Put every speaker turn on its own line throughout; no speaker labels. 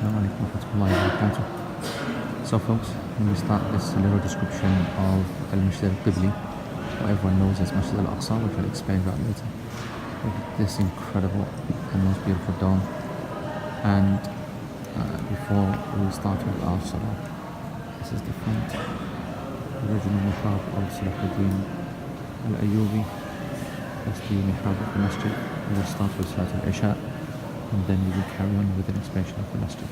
Assalamu alaikum wa rahmatullahi wa barakatuh. So folks, when we start this little description of Al-Masjid Al-Qibli, what everyone knows as Masjid Al-Aqsa, which I'll explain about later, with this incredible and most beautiful dome. And before we start with our salah, this is the front, the original mihrab of Salahuddin Al-Ayyubi. That's the mihrab of the masjid. We will start with Salat Al-Isha, and then we will carry on with an explanation of the masjid.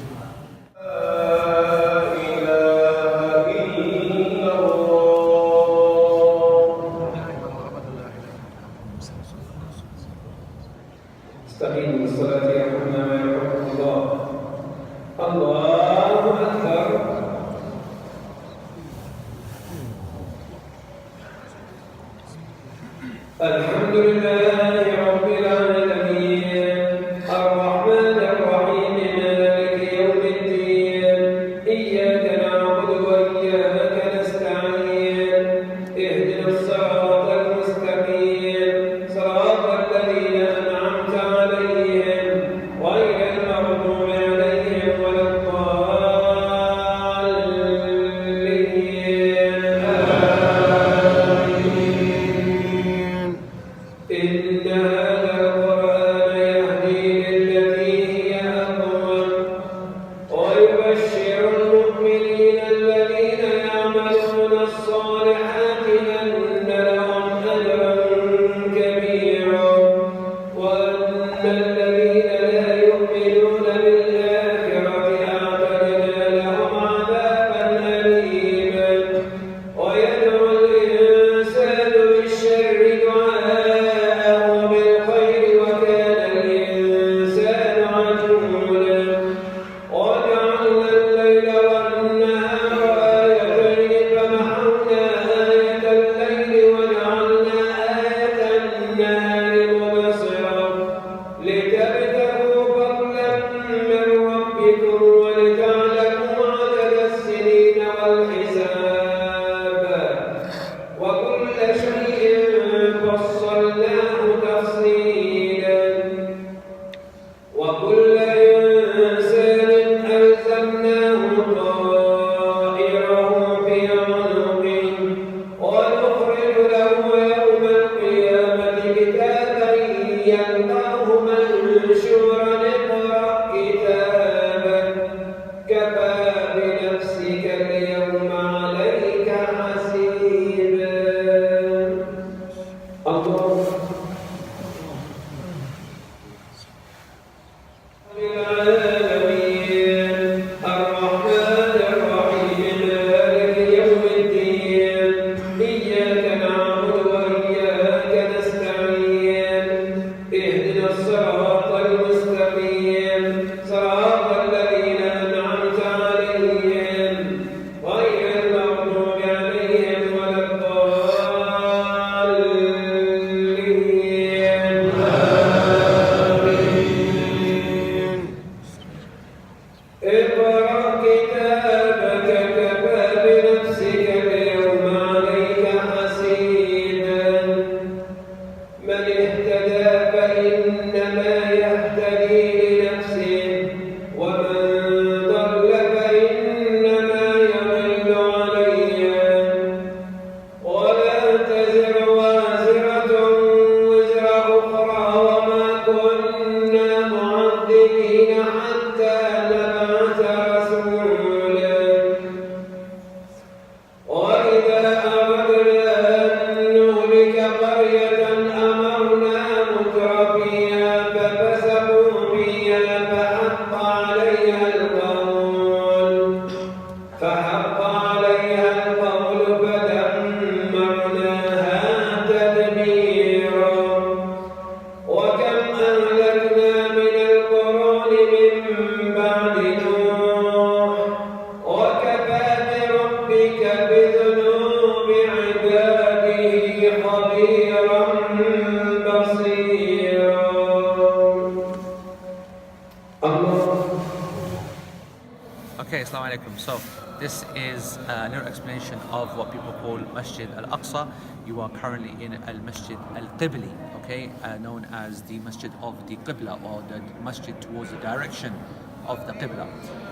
استقيموا بالصلاة يرحمنا ما يرحمكم الله. الله أكبر. الحمد لله رب العالمين الرحمن الرحيم مالك يوم الدين إياك نعبد وإياك نستعين اهدنا الصراط المستقيم صراط الذين أنعمت عليهم غير المغضوب عليهم ولا الضالين. إن هذا القرآن يهدي للتي هي أقوم ويبشر المؤمنين الذين يعملون الصالحات أن لهم أجرا كبيرا وأن الذين لا يؤمنون بالآخرة أعتدنا لهم عذابا أليما. ويدعو الإنسان بالشر دعاءه بالخير وكان الإنسان عجولا. وجعلنا الليل والنهار آيتين فمحونا آية الليل وجعلنا آية النهار مبصرا لتبتغوا فضلا من ربكم ولتعلموا عدد السنين والحساب وكل شيء فصلناه تفصيلا. وكل إنسان ألزمناه طائره في عنقه ونخرج له يوم القيامة كتابا يلقاه منشورا اقرأ كتابك كفى بنفسك اليوم عليك حسيبا. الله العالمين الرحمن الرحيم مالك يوم الدين إياك نعبد وإياك نستعين اهدنا الصراط المستقيم صراط الذين أنعمت عليهم غير المغضوب عليهم ولا الضالين. اقرأ كتابك كفى بنفسك اليوم عليك حسيبا. من اهتدى فإنما يهتدي لنفسه ومن ضل فإنما يضل عليها ولا تزر وازرة وزر أخرى وما كنا معذبين حتى نبعث رسولا. وإذا أردنا أن نهلك قرية أمرنا مترفيها ففسقوا فيها فحق عليها القول فدمرناها تدميرا. وكم أهلكنا من القرون من بعد نوح وكفى بربك بذنوب عباده خبيرا بصيرا. الله.
Okay, Assalamu alaikum. So this is a little explanation of what people call Masjid Al-Aqsa. You are currently in Al-Masjid Al-Qibli, okay, known as the Masjid of the Qibla, or the Masjid towards the direction of the Qibla.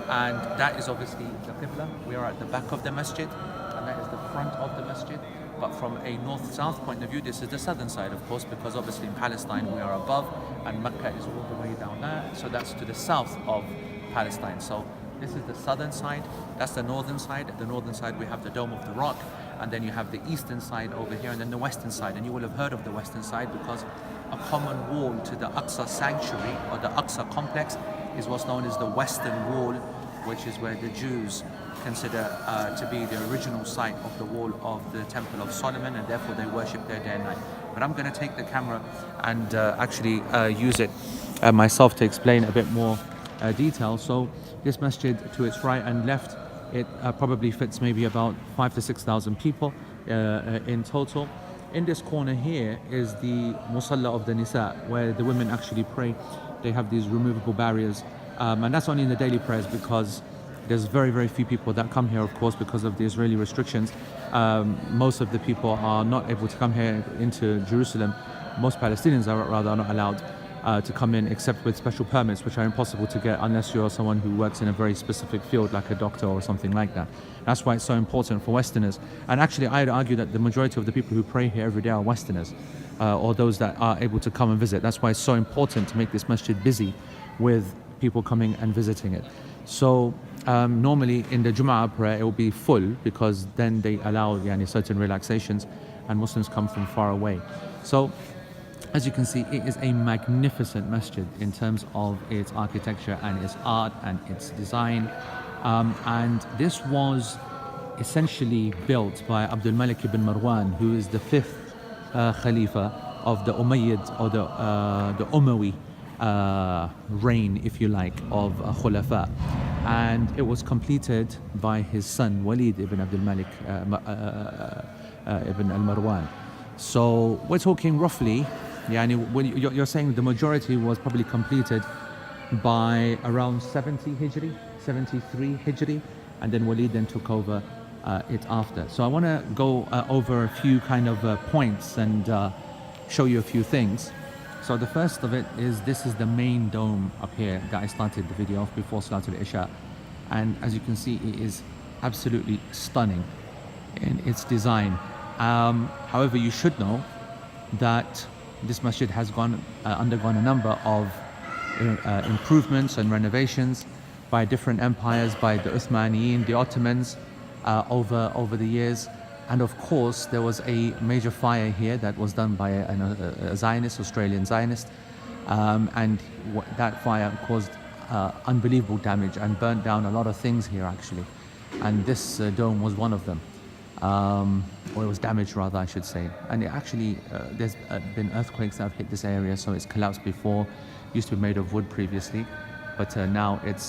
And that is obviously the Qibla. We are at the back of the masjid, and that is the front of the masjid. But from a north-south point of view, this is the southern side, of course, because obviously in Palestine we are above, and Mecca is all the way down there. So that's to the south of Palestine. So this is the southern side, that's the northern side. At the northern side we have the Dome of the Rock, and then you have the eastern side over here, and then the western side. And you will have heard of the western side because a common wall to the Aqsa sanctuary, or the Aqsa complex, is what's known as the Western Wall, which is where the Jews consider to be the original site of the wall of the Temple of Solomon, and therefore they worship there day and night. But I'm going to take the camera and actually use it myself to explain a bit more detail. So this masjid, to its right and left, it probably fits maybe about 5,000 to 6,000 people in total. In this corner here is the Musalla of the Nisa, where the women actually pray. They have these removable barriers, and that's only in the daily prayers because there's very, very few people that come here, of course, because of the Israeli restrictions. Most of the people are not able to come here into Jerusalem. Most Palestinians are rather not allowed to come in except with special permits, which are impossible to get unless you're someone who works in a very specific field like a doctor or something like that. That's why it's so important for Westerners. And actually I'd argue that the majority of the people who pray here every day are Westerners, or those that are able to come and visit. That's why it's so important to make this masjid busy with people coming and visiting it. So normally in the Jum'ah prayer it will be full because then they allow certain relaxations, and Muslims come from far away. So as you can see, it is a magnificent masjid in terms of its architecture and its art and its design. And this was essentially built by Abdul Malik ibn Marwan, who is the fifth Khalifa of the Umayyad, or the Umawi reign, if you like, of Khulafa. And it was completed by his son Walid ibn Abdul Malik ibn al-Marwan. So we're talking roughly, when you're saying the majority was probably completed by around 70 Hijri, 73 Hijri, and then Walid then took over it after. So I want to go over a few kind of points and show you a few things. So the first of it is, this is the main dome up here that I started the video off before Salatul Isha, and as you can see, it is absolutely stunning in its design. However, you should know that this masjid has undergone a number of improvements and renovations by different empires, by the Uthmaniyyin, the Ottomans, over the years. And of course, there was a major fire here that was done by a Zionist, Australian Zionist, and that fire caused unbelievable damage and burnt down a lot of things here actually. And this dome was one of them. Or it was damaged rather, I should say. And it actually, there's been earthquakes that have hit this area, so it's collapsed before. It used to be made of wood previously, but now it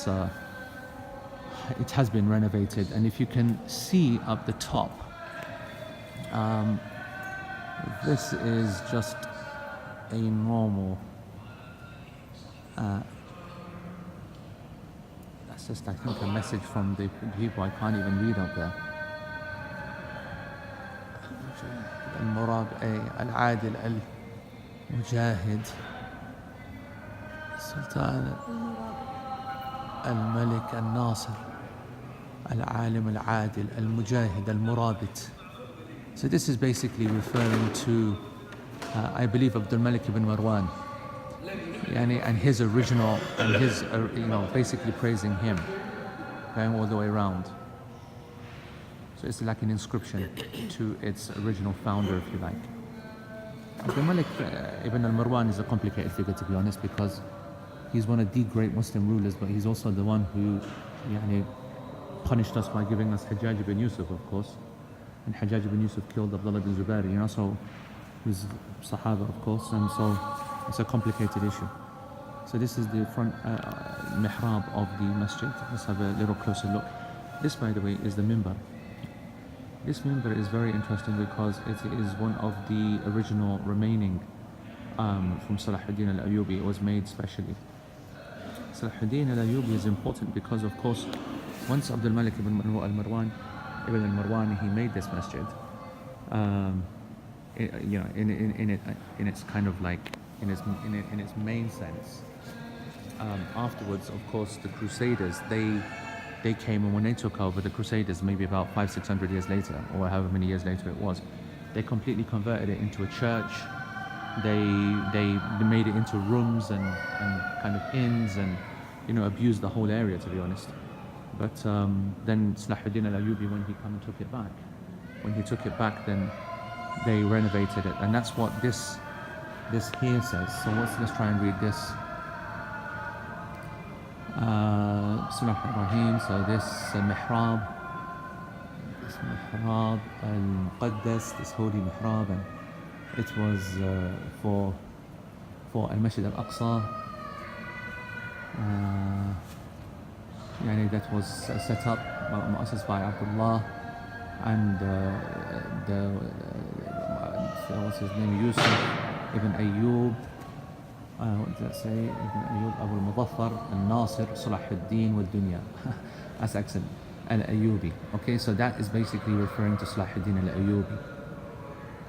has been renovated. And if you can see up the top, this is just a normal, that's just, I think, a message from the people. I can't even read up there. العادل المجاهد السلطان الملك الناصر العالم العادل المجاهد المرابط. So this is basically referring to I believe Abdul Malik ibn Marwan, and his original, and his basically praising him, going all the way around. So it's like an inscription to its original founder, if you like. Abdul Malik ibn al-Marwan is a complicated figure, to be honest, because he's one of the great Muslim rulers, but he's also the one who punished us by giving us Hajjaj ibn Yusuf, of course. And Hajjaj ibn Yusuf killed Abdullah ibn Zubair, so he's Sahaba, of course, and so it's a complicated issue. So this is the front mihrab of the masjid. Let's have a little closer look. This, by the way, is the minbar. This minbar is very interesting because it is one of the original remaining from Salahuddin al-Ayyubi. It was made specially. Salahuddin al-Ayyubi is important because, of course, once Abdul Malik ibn al-Marwan, he made this masjid. In its kind of like in its main sense, afterwards, of course, the Crusaders, they came, and when they took over, the Crusaders, maybe about 500-600 years later, or however many years later it was, they completely converted it into a church. They made it into rooms and kind of inns, and abused the whole area, to be honest. But then Salahuddin al-Ayyubi, when he came and took it back, then they renovated it, and that's what this here says. So let's try and read this. Bismillahir-Rahim. So this mihrab al-Muqaddas, this holy mihrab, and it was for al-Masjid al-Aqsa. That was set up, mu'assas by Abdullah, and what's his name, Yusuf ibn Ayyub. What does that say? Ibn Ayyub Abu al-Mudaffar al-Nasir Salahuddin wal-Dunya. That's excellent. Al-Ayyubi. Okay, so that is basically referring to Salahuddin al-Ayyubi,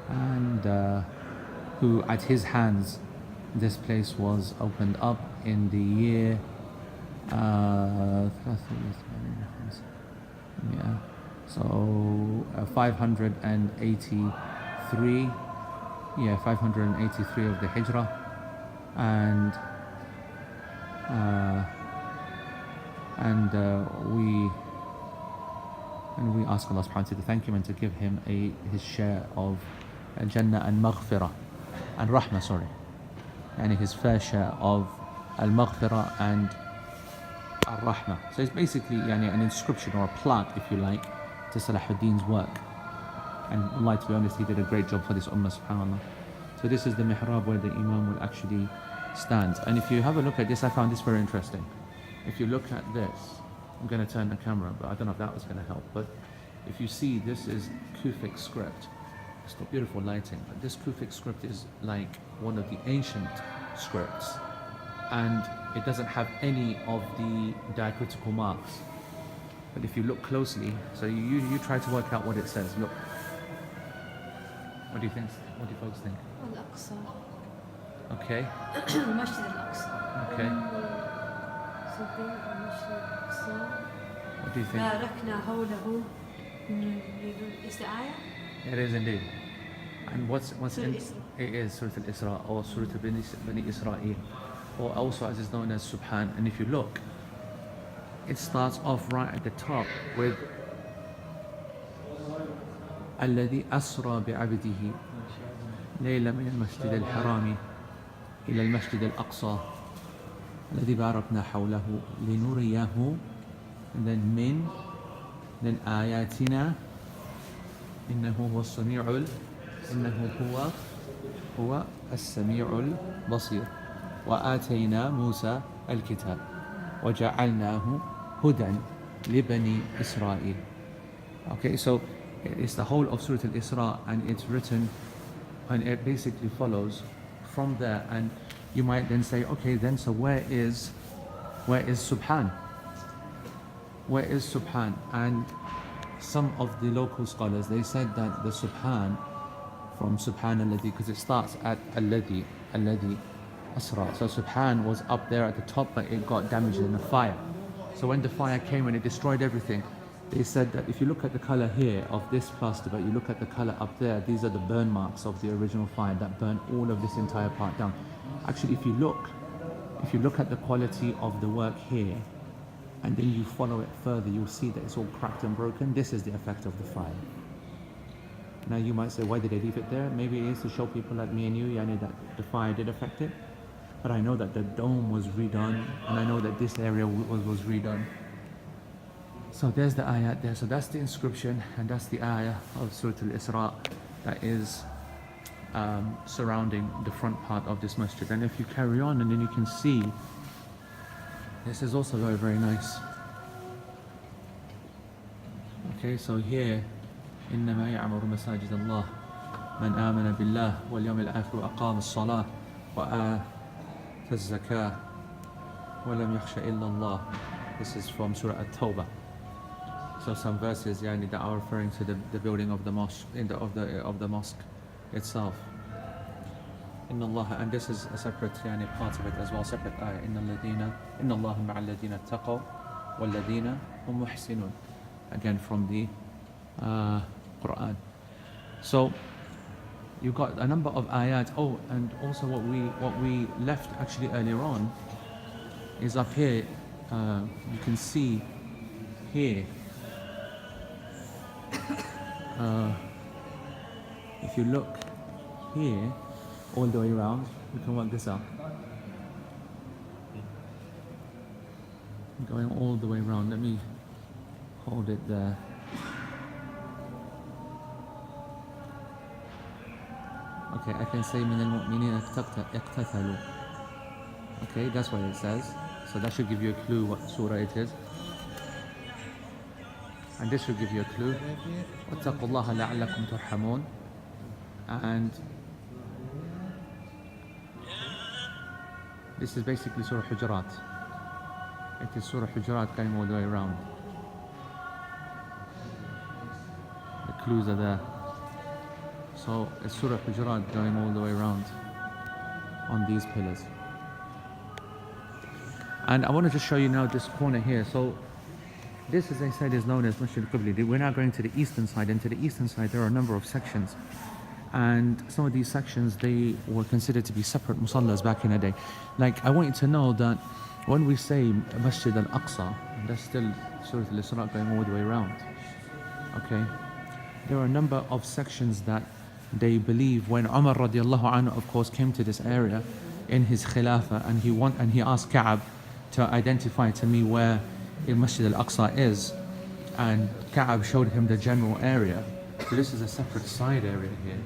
and who at his hands this place was opened up in the year 583. 583 of the Hijrah, and we ask Allah subhanahu wa ta'ala to thank him and to give him his share of Jannah and Maghfirah and Rahmah, and his fair share of Al-Maghfirah and Al-Rahmah. So it's basically an inscription or a plaque, if you like, to Salahuddin's work. And Allah, to be honest, he did a great job for this ummah, subhanAllah. So this is the mihrab where the Imam will actually stand. And if you have a look at this, I found this very interesting. If you look at this, I'm going to turn the camera, but I don't know if that was going to help. But if you see, this is Kufic script. It's got beautiful lighting, but this Kufic script is like one of the ancient scripts, and it doesn't have any of the diacritical marks. But if you look closely, so you try to work out what it says. Look. What do you think? What do you folks think?
Al-Aqsa.
Okay.
Masjid Al-Aqsa.
Okay.
Something Masjid Al-Aqsa.
What do you think?
باركنا حوله. Is the ayah?
It is indeed. And what's
Surah
in
Isra.
it is Surah Al-Isra, or Surah Bani Israel, or also as is known as Subhan. And if you look, it starts off right at the top with الذي أسرى بعبده ليلة من المسجد الحرام إلى المسجد الأقصى الذي باركنا حوله لنريه من آياتنا إنه هو السميع هو السميع البصير وآتينا موسى الكتاب وجعلناه هدى لبني إسرائيل. Okay, so it's the whole of Surah Al-Isra, and it's written, and it basically follows from there. And you might then say, okay, then so where is Subhan? Where is Subhan? And some of the local scholars, they said that the Subhan, from Subhan Alladhi, because it starts at Alladhi Asra. So Subhan was up there at the top, but it got damaged in the fire. So when the fire came and it destroyed everything, they said that if you look at the color here of this plaster, but you look at the color up there, these are the burn marks of the original fire that burned all of this entire part down. Actually, if you look at the quality of the work here, and then you follow it further, you'll see that it's all cracked and broken. This is the effect of the fire. Now you might say, why did they leave it there? Maybe it is to show people like me and you, that the fire did affect it. But I know that the dome was redone, and I know that this area was redone. So there's the ayat there. So that's the inscription, and that's the ayah of Surah Al-Isra that is surrounding the front part of this masjid. And if you carry on, and then you can see, this is also very, very nice. Okay, so here, إنما يعمر مساجد الله من آمن بالله واليوم الآخر وأقام الصلاة وآتى الزكاة ولم يخش إلا الله. This is from Surah At-Tawbah. So some verses that are referring to the building of the mosque, of the mosque itself. إن الله, and this is a separate part of it as well, separate ayah. إن الله مع الذين اتقوا والذين هم محسنون. Again from the Quran. So you got a number of ayat. Oh, and also what we left actually earlier on is up here. You can see here. If you look here, all the way around, we can work this out. Going all the way around. Let me hold it there. Okay, I can say من المؤمنين اقتتلوا. Okay, that's what it says. So that should give you a clue what surah it is. And this should give you a clue. واتقوا الله لعلكم ترحمون. And this is basically Surah Hujurat. It is Surah Hujurat going all the way around. The clues are there. So it's Surah Hujurat going all the way around on these pillars. And I want to just show you now this corner here. So this, as I said, is known as Masjid al-Qibli. We're now going to the eastern side, and to the eastern side there are a number of sections. And some of these sections, they were considered to be separate musallas back in the day. Like, I want you to know that when we say Masjid Al-Aqsa, that's still Surah Al-Isra going all the way around. Okay? There are a number of sections that they believe when Umar radiallahu anhu, of course, came to this area in his khilafah, and he asked Ka'ab to identify to me where Masjid Al-Aqsa is, and Ka'ab showed him the general area. So this is a separate side area here.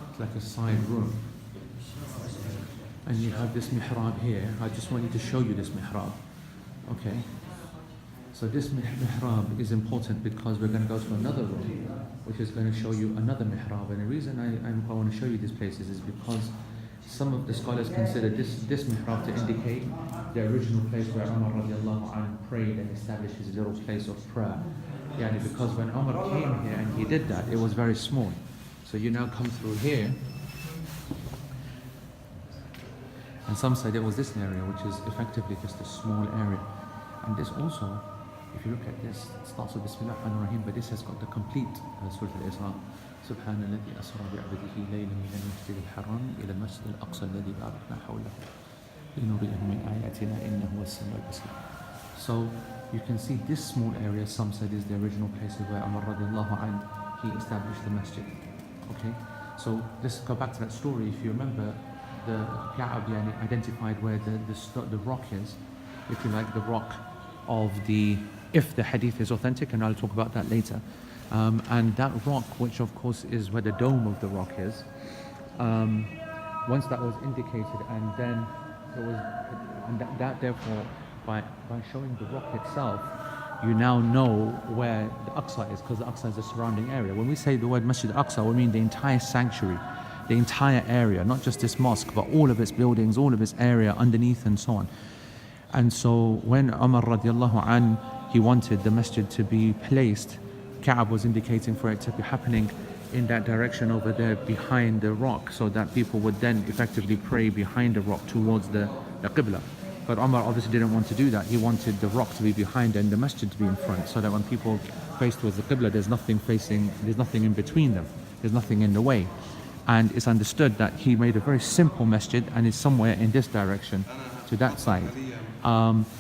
It's like a side room. And you have this mihrab here. I just want you to show you this mihrab. Okay. So this mihrab is important because we're going to go to another room, which is going to show you another mihrab. And the reason I want to show you these places is because some of the scholars consider this mihrab to indicate the original place where Umar radiallahu anhu prayed and established his little place of prayer. Yani because when Umar came here and he did that, it was very small. So you now come through here, and some said it was this area, which is effectively just a small area. And this also, if you look at this, it starts with Bismillah ar-Rahman ar-Rahim, but this has got the complete Surah Al-Isra. سبحان الذي أسرى بعبده ليلا من المسجد الحرام إلى المسجد الأقصى الذي باركنا حوله لنريه من آياتنا إنه هو السميع البصير. So you can see this small area, some said, is the original place where Umar radiallahu anhu, he established the masjid. Okay, so let's go back to that story. If you remember, the Ka'ab identified where the rock is, if you like, the rock of if the hadith is authentic, and I'll talk about that later. And that rock, which of course is where the dome of the rock is, once that was indicated, and then there was, and that therefore, by showing the rock itself, you now know where the Aqsa is, because the Aqsa is a surrounding area. When we say the word Masjid Aqsa, we mean the entire sanctuary, the entire area, not just this mosque, but all of its buildings, all of its area underneath and so on. And so when Umar radiallahu anh, he wanted the masjid to be placed, Ka'ab was indicating for it to be happening in that direction over there behind the rock, so that people would then effectively pray behind the rock towards the Qibla. But Umar obviously didn't want to do that. He wanted the rock to be behind and the masjid to be in front, so that when people face towards the Qibla, there's nothing in between them. There's nothing in the way. And it's understood that he made a very simple masjid, and it's somewhere in this direction to that side.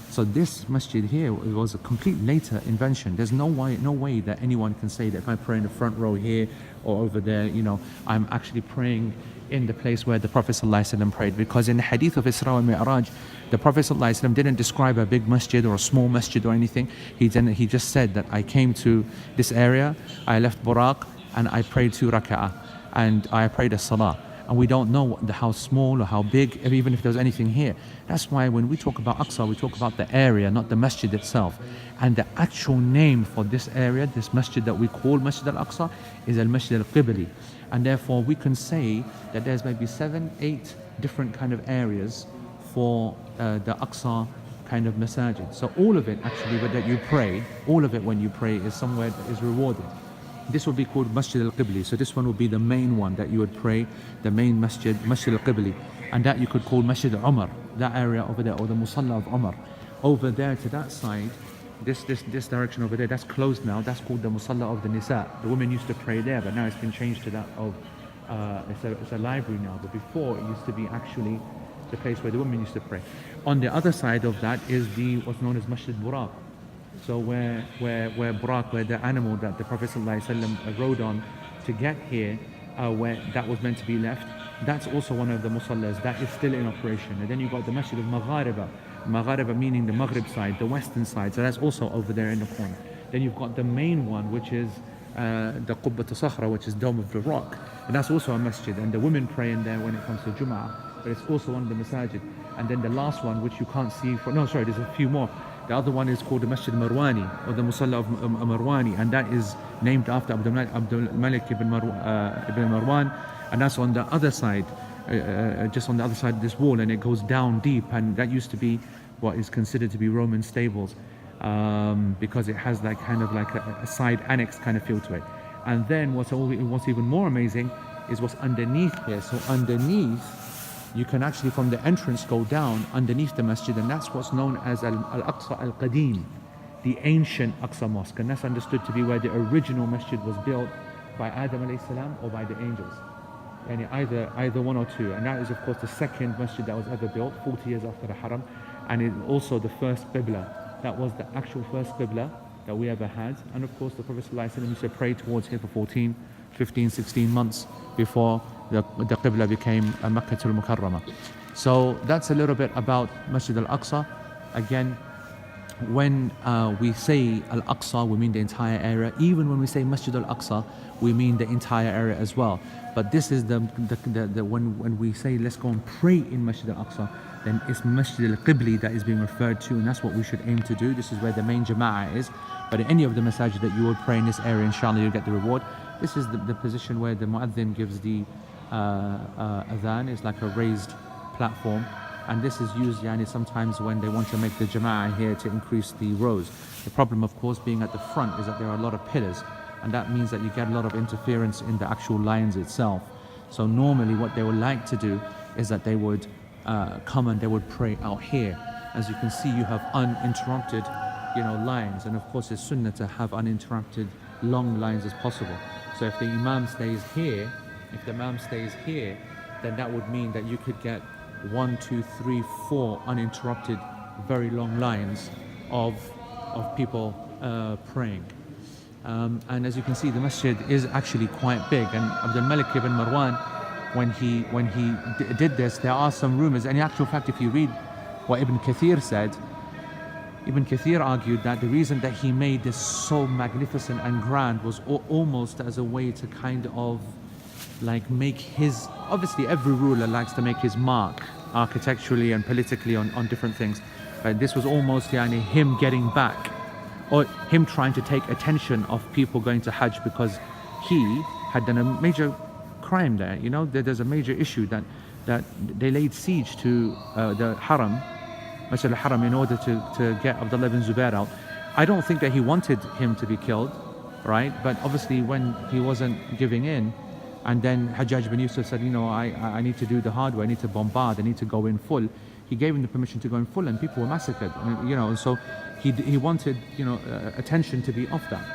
So this masjid here was a complete later invention. There's no way that anyone can say that if I pray in the front row here or over there, I'm actually praying in the place where the Prophet ﷺ prayed. Because in the hadith of Isra and Mi'raj, the Prophet ﷺ didn't describe a big masjid or a small masjid or anything. He just said that I came to this area, I left Buraq, and I prayed 2 rak'ah, and I prayed a salah. And we don't know how small or how big, even if there's anything here. That's why when we talk about Aqsa, we talk about the area, not the masjid itself. And the actual name for this area, this masjid that we call Masjid Al-Aqsa, is Al-Masjid Al-Qibli. And therefore we can say that there's maybe 7, 8 different kind of areas for the Aqsa kind of masajid. So all of it actually that you pray, all of it when you pray is somewhere that is rewarded. this would be called Masjid al-Qibli. So this one would be the main one that you would pray, the main masjid, Masjid al-Qibli. And that you could call Masjid Umar, that area over there, or the Musalla of Umar. Over there to that side, this direction over there, that's closed now. That's called the Musalla of the Nisa. The women used to pray there, but now it's been changed to that of, it's a library now. But before, it used to be actually the place where the women used to pray. On the other side of that is what's known as Masjid Buraq. So where Buraq, where the animal that the Prophet ﷺ rode on to get here, where that was meant to be left, that's also one of the musallas that is still in operation. And then you've got the Masjid of Maghariba meaning the Maghrib side, the western side, so that's also over there in the corner. Then you've got the main one, which is the Qubbat al-Sakhra, which is Dome of the Rock, and that's also a masjid, and the women pray in there when it comes to Jum'ah, but it's also one of the masajid. And then the last one, which you can't see, there's a few more. The other one is called the Masjid Marwani, or the Musalla of Marwani, and that is named after Abdul Malik ibn Marwan, and that's on the other side, just on the other side of this wall, and it goes down deep, and that used to be what is considered to be Roman stables, because it has like kind of like a side annex kind of feel to it. And then what's even more amazing is what's underneath here. So underneath, you can actually from the entrance go down underneath the masjid, and that's what's known as Al-Aqsa Al-Qadim, the ancient Aqsa Mosque, and that's understood to be where the original masjid was built by Adam alayhi salam or by the angels, and either one or two. And that is of course the second masjid that was ever built 40 years after the Haram, and it's also the first Qibla. That was the actual first Qibla that we ever had, and of course the Prophet ﷺ used to pray towards here for 14, 15, 16 months before the Qibla became Makkah al-Mukarramah. So that's a little bit about Masjid al-Aqsa. Again, when we say Al-Aqsa, we mean the entire area. Even when we say Masjid al-Aqsa, we mean the entire area as well. But this is when we say let's go and pray in Masjid al-Aqsa, then it's Masjid al-Qibli that is being referred to, and that's what we should aim to do. This is where the main Jama'ah is. But in any of the masajid that you would pray in this area, inshallah, you'll get the reward. This is the position where the mu'adhin gives the adhan. It's like a raised platform, and this is used sometimes when they want to make the Jama'ah here to increase the rows. The problem, of course, being at the front is that there are a lot of pillars, and that means that you get a lot of interference in the actual lines itself. So normally what they would like to do is that they would come and they would pray out here. As you can see, you have uninterrupted lines, and of course it's sunnah to have uninterrupted long lines as possible. So if the imam stays here, then that would mean that you could get 1, 2, 3, 4 uninterrupted very long lines of people praying. And as you can see, the masjid is actually quite big, and Abdul Malik ibn Marwan, when he did this, there are some rumors, and in actual fact if you read what Ibn Kathir said, Ibn Kathir argued that the reason that he made this so magnificent and grand was almost as a way to kind of like make his, obviously every ruler likes to make his mark architecturally and politically on different things, but this was almost him getting back, or him trying to take attention of people going to Hajj, because he had done a major crime there. There's a major issue that they laid siege to the Haram, Masjid al-Haram, in order to get Abdullah ibn Zubair out. I don't think that he wanted him to be killed, right? But obviously when he wasn't giving in, and then Hajjaj bin Yusuf said, I need to do the hard way, I need to bombard, I need to go in full. He gave him the permission to go in full, and people were massacred. So he wanted, attention to be off that.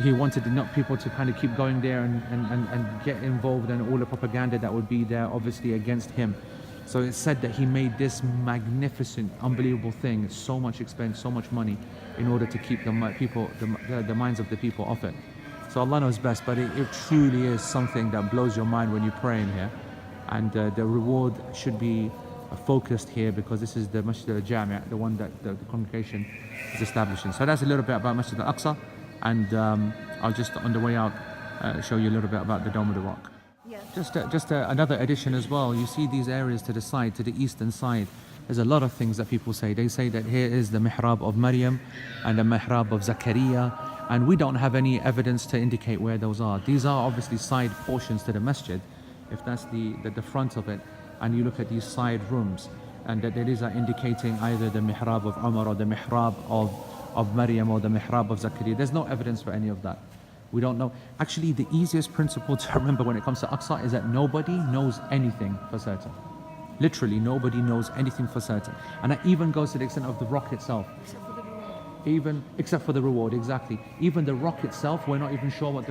He wanted not people to kind of keep going there and get involved in all the propaganda that would be there, obviously against him. So it's said that he made this magnificent, unbelievable thing, so much expense, so much money, in order to keep the minds of the people off it. So Allah knows best, but it truly is something that blows your mind when you pray in here. And the reward should be focused here, because this is the Masjid al-Jami', the one that the congregation is establishing. So that's a little bit about Masjid al-Aqsa, and I'll just on the way out show you a little bit about the Dome of the Rock. Just another addition as well. You see these areas to the side, to the eastern side, there's a lot of things that people say. They say that here is the mihrab of Maryam and the mihrab of Zakaria, and we don't have any evidence to indicate where those are. These are obviously side portions to the masjid, if that's the front of it, and you look at these side rooms, and that these are indicating either the mihrab of Umar or the mihrab of Maryam or the mihrab of Zakaria. There's no evidence for any of that. We don't know. Actually, the easiest principle to remember when it comes to Aqsa is that nobody knows anything for certain. Literally, nobody knows anything for certain. And that even goes to the extent of the rock itself. Except for the reward, exactly. Even the rock itself, we're not even sure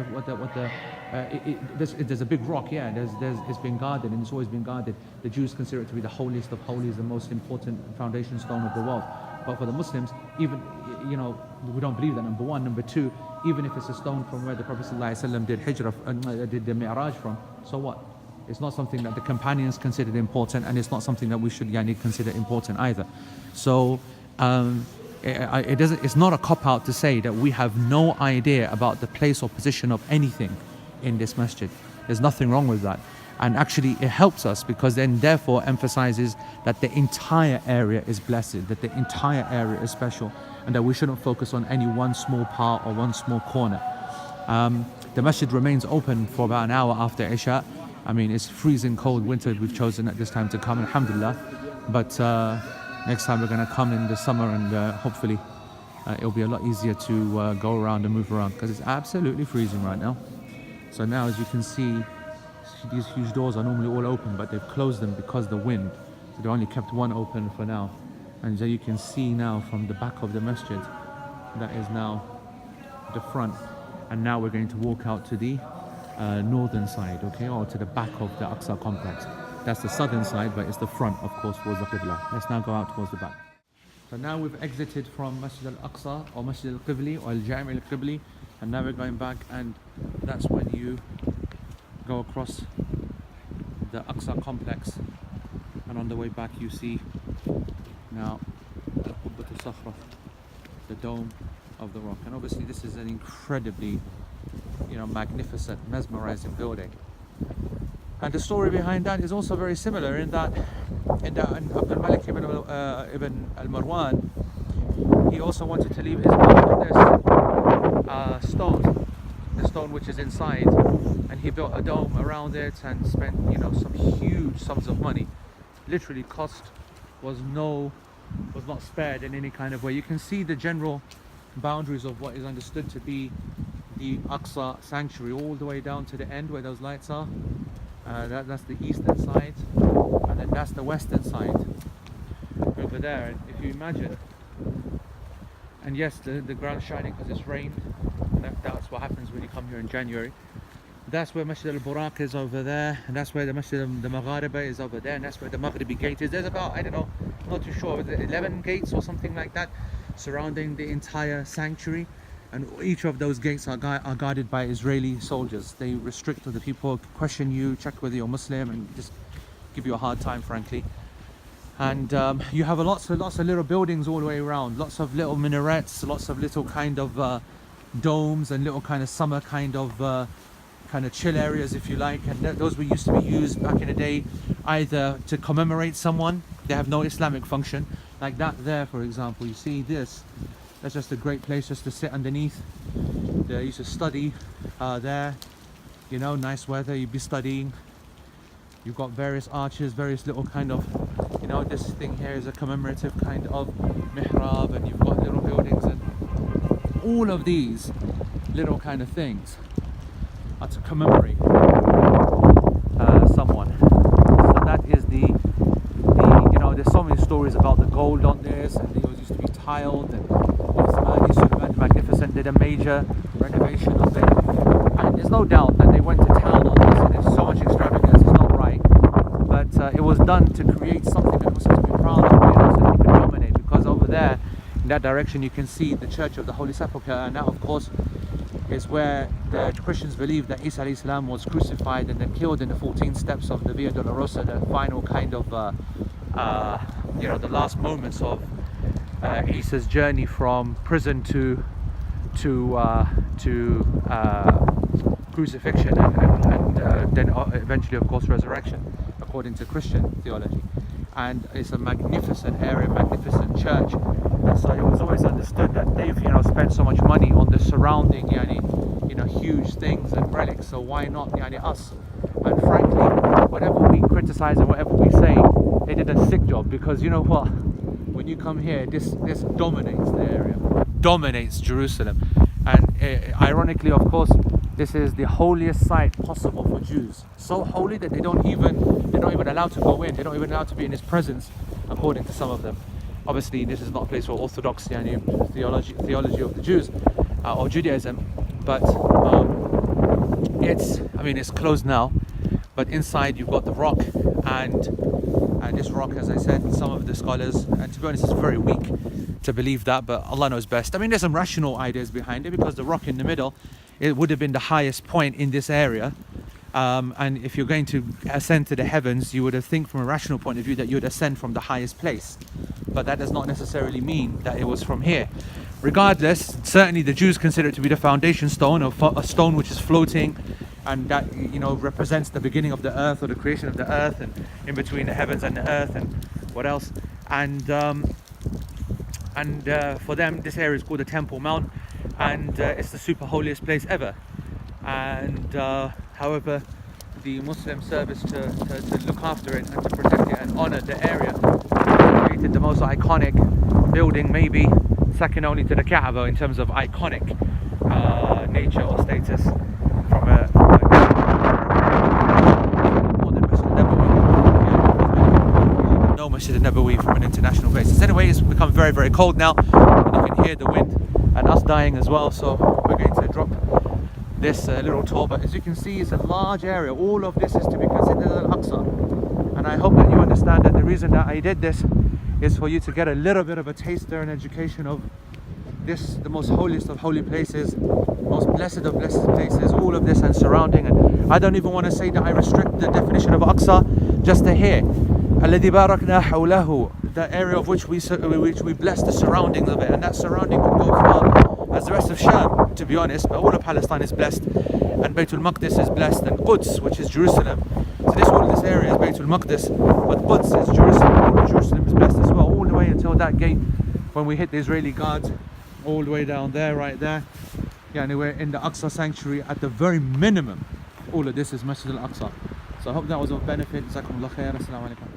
there's a big rock, yeah. It's been guarded, and it's always been guarded. The Jews consider it to be the holiest of holies, the most important foundation stone of the world. But for the Muslims, even we don't believe that. Number one, number two, even if it's a stone from where the Prophet ﷺ did hijrah, did the mi'raj from, so what? It's not something that the companions considered important, and it's not something that we should consider important either. So. It's not a cop-out to say that we have no idea about the place or position of anything in this masjid. There's nothing wrong with that. And actually it helps us, because then therefore emphasizes that the entire area is blessed, that the entire area is special, and that we shouldn't focus on any one small part or one small corner. The masjid remains open for about an hour after Isha. I mean, it's freezing cold winter we've chosen at this time to come, alhamdulillah. But next time we're going to come in the summer, and hopefully it'll be a lot easier to go around and move around, because it's absolutely freezing right now. So now, as you can see, these huge doors are normally all open, but they've closed them because of the wind. So they only kept one open for now. And so you can see now from the back of the masjid, that is now the front. And now we're going to walk out to the northern side, okay, or to the back of the Aqsa complex. That's the southern side, but it's the front, of course, towards the Qibla. Let's now go out towards the back. So now we've exited from Masjid Al-Aqsa, or Masjid Al-Qibli, or Al-Jami' Al-Qibli, and now we're going back, and that's when you go across the Aqsa complex, and on the way back you see now Al-Qubbat Al-Sakhra, the dome of the rock. And obviously this is an incredibly, magnificent, mesmerizing building. And the story behind that is also very similar in that Abdul Malik ibn al-Marwan, he also wanted to leave his mark on this stone, the stone which is inside, and he built a dome around it and spent some huge sums of money. Literally, cost was not spared in any kind of way. You can see the general boundaries of what is understood to be the Aqsa sanctuary all the way down to the end where those lights are. That's the eastern side, and then that's the western side over there. And if you imagine, and yes, the ground's shining because it's rained. That's what happens when you come here in January. That's where Masjid al-Buraq is over there, and that's where the Masjid al-Maghariba is over there, and that's where the Maghribi gate is. There's about, I don't know, I'm not too sure, 11 gates or something like that surrounding the entire sanctuary. And each of those gates are guarded by Israeli soldiers. They restrict the people, question you, check whether you're Muslim, and just give you a hard time, frankly. And you have lots of little buildings all the way around, lots of little minarets, lots of little kind of domes, and little kind of summer kind of chill areas, if you like. And those were used to be used back in the day either to commemorate someone. They have no Islamic function, like that there, for example. You see this. That's just a great place just to sit underneath. They used to study there. Nice weather, you'd be studying. You've got various arches, various little kind of, this thing here is a commemorative kind of mihrab, and you've got little buildings, and all of these little kind of things are to commemorate someone. So that is there's so many stories about the gold on this, and it used to be tiled, and Sulaiman the Magnificent did a major renovation of it, and there's no doubt that they went to town on this, and there's so much extravagance, it's not right, but it was done to create something that Muslims could be proud of, so they could dominate, because over there in that direction you can see the Church of the Holy Sepulchre, and that of course is where the Christians believe that Isa alayhi salam was crucified and then killed in the 14 steps of the Via Dolorosa, the final kind of the last moments of Isa's journey from prison to crucifixion, and then eventually, of course, resurrection, according to Christian theology. And it's a magnificent area, magnificent church. And so it was always understood that they've spent so much money on the surrounding huge things and relics, so why not us? And frankly, whatever we criticize and whatever we say, they did a sick job, because you know what, when you come here, this dominates the area, dominates Jerusalem. And ironically, of course, this is the holiest site possible for Jews. So holy that they're not even allowed to go in. They're not even allowed to be in his presence, according to some of them. Obviously, this is not a place for Orthodox theology of the Jews or Judaism, but it's closed now. But inside you've got the rock, and this rock, as I said, some of the scholars, and to be honest, it's very weak to believe that, but Allah knows best. I mean, there's some rational ideas behind it, because the rock in the middle, it would have been the highest point in this area. And if you're going to ascend to the heavens, you would have think from a rational point of view that you would ascend from the highest place. But that does not necessarily mean that it was from here. Regardless, certainly the Jews consider it to be the foundation stone, a stone which is floating, and that, you know, represents the beginning of the earth, or the creation of the earth, and in between the heavens and the earth, and what else. And for them, this area is called the Temple Mount, and it's the super holiest place ever. And however, the Muslim service to look after it and to protect it and honor the area created the most iconic building, maybe second only to the Kaaba in terms of iconic nature or status, from more than Masjid Nabawi. No Masjid Nabawi from an international basis. Anyway, it's become very, very cold now, and you can hear the wind and us dying as well, so we're going to drop this little tour. But as you can see, it's a large area. All of this is to be considered Al-Aqsa, and I hope that you understand that the reason that I did this is for you to get a little bit of a taster and education of this, the most holiest of holy places, most blessed of blessed places, all of this and surrounding. And I don't even want to say that I restrict the definition of Aqsa just to here. الذي باركنا حوله, the area of which we bless the surroundings of it, and that surrounding could go as far as the rest of Sham, to be honest, but all of Palestine is blessed, and Baytul Maqdis is blessed, and Quds, which is Jerusalem. So all this area is Baytul Maqdis, but Quds is Jerusalem. All of Jerusalem is blessed as well, all the way until that gate when we hit the Israeli guards, all the way down there, right there. Yeah, and we're in the Aqsa sanctuary. At the very minimum, all of this is Masjid Al-Aqsa. So I hope that was of benefit. Jazakumullah khair. Assalamu alaikum.